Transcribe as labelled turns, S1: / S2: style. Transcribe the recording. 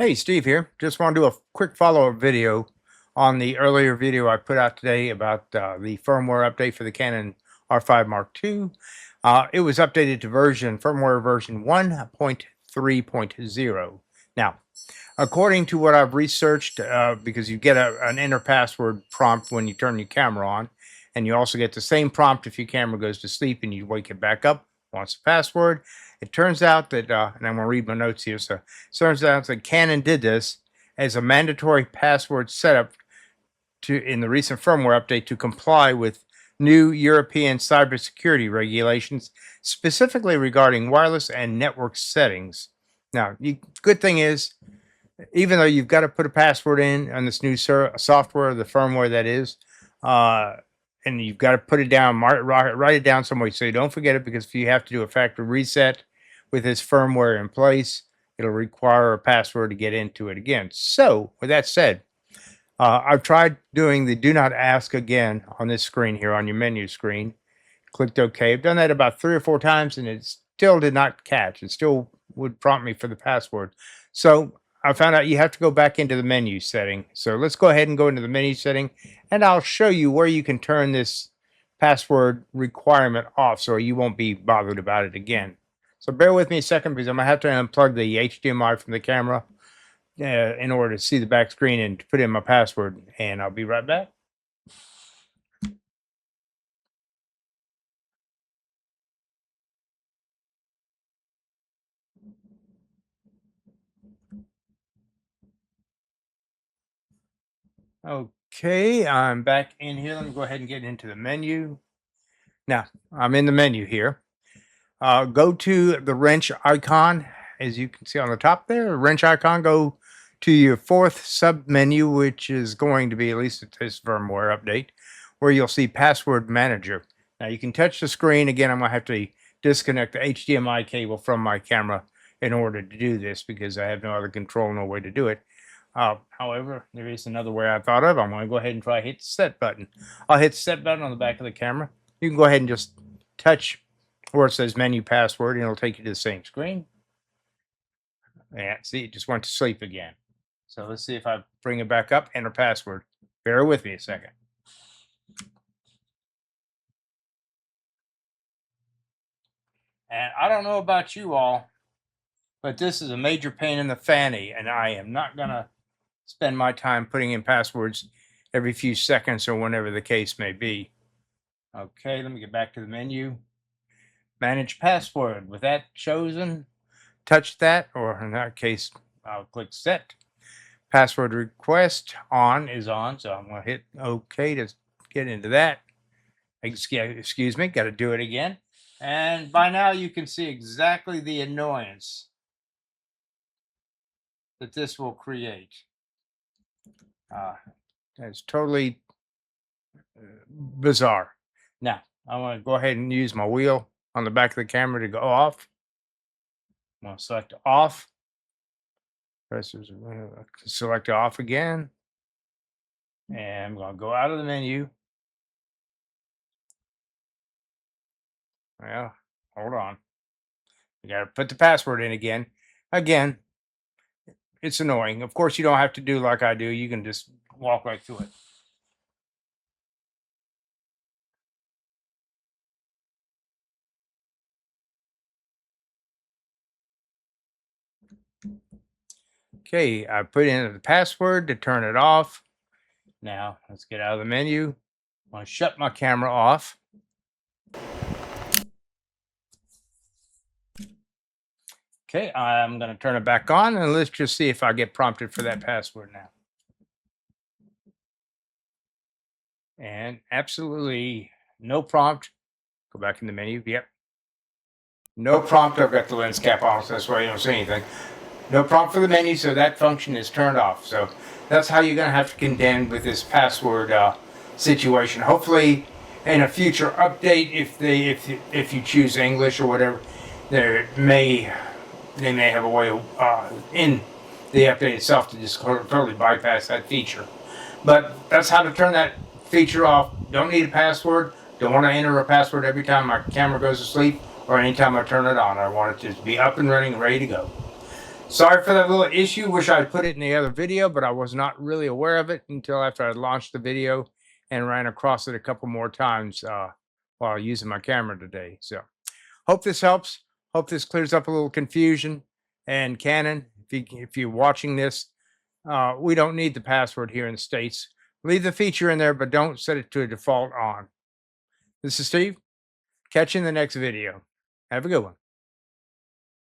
S1: Hey, Steve here. Just want to do a quick follow-up video on the earlier video I put out today about the firmware update for the Canon R5 Mark II. It was updated to firmware version 1.3.0. Now, according to what I've researched, because you get an enter password prompt when you turn your camera on, and you also get the same prompt if your camera goes to sleep and you wake it back up, wants a password. It turns out that, and I'm going to read my notes here, so it turns out that Canon did this as a mandatory password setup in the recent firmware update to comply with new European cybersecurity regulations, specifically regarding wireless and network settings. Now, good thing is, even though you've got to put a password in on this new software, the firmware that is, and you've got to put it down, write it down somewhere so you don't forget it, because if you have to do a factory reset with this firmware in place, it'll require a password to get into it again. So, with that said, I've tried doing the do not ask again on this screen here on your menu screen. Clicked OK. I've done that about 3 or 4 times and it still did not catch. It still would prompt me for the password. So I found out you have to go back into the menu setting. So let's go ahead and go into the menu setting and I'll show you where you can turn this password requirement off so you won't be bothered about it again. So bear with me a second because I'm going to have to unplug the HDMI from the camera in order to see the back screen and to put in my password, and I'll be right back. Okay, I'm back in here. Let me go ahead and get into the menu. Now, I'm in the menu here. Go to the wrench icon, as you can see on the top there. The wrench icon, go to your 4th sub menu, which is going to be, at least at this firmware update, where you'll see Password Manager. Now, you can touch the screen. Again, I'm going to have to disconnect the HDMI cable from my camera in order to do this because I have no other control, no way to do it. However, there is another way I thought of. I'm going to go ahead and try hit the set button. I'll hit the set button on the back of the camera. You can go ahead and just touch where it says menu password and it'll take you to the same screen. And see, it just went to sleep again. So let's see if I bring it back up, enter password. Bear with me a second. And I don't know about you all, but this is a major pain in the fanny, and I am not going to spend my time putting in passwords every few seconds or whenever the case may be. Okay, let me get back to the menu. Manage password. With that chosen, touch that, or in that case, I'll click set. Password request is on, so I'm going to hit OK to get into that. Excuse me, got to do it again. And by now you can see exactly the annoyance that this will create. It's totally bizarre. Now, I want to go ahead and use my wheel on the back of the camera to go off. I'm going to select off. Press select off again. And I'm going to go out of the menu. Well, hold on. You got to put the password in again. Again, it's annoying. Of course, you don't have to do like I do. You can just walk right through it. Okay, I put in the password to turn it off. Now, let's get out of the menu. I'm going to shut my camera off. Okay, I'm going to turn it back on, and let's just see if I get prompted for that password now. And absolutely no prompt. Go back in the menu. Yep. No prompt. I've got the lens cap on, so that's why you don't see anything. No prompt for the menu, so that function is turned off. So that's how you're going to have to contend with this password situation. Hopefully, in a future update, if you choose English or whatever, they may have a way in the update itself to just totally bypass that feature. But that's how to turn that feature off. Don't need a password. Don't want to enter a password every time my camera goes to sleep or anytime I turn it on. I want it to be up and running and ready to go. Sorry for that little issue. Wish I put it in the other video, but I was not really aware of it until after I launched the video and ran across it a couple more times while using my camera today. So hope this helps. Hope this clears up a little confusion. And Canon, if you're watching this, we don't need the password here in the States. Leave the feature in there, but don't set it to a default on. This is Steve. Catch you in the next video. Have a good one.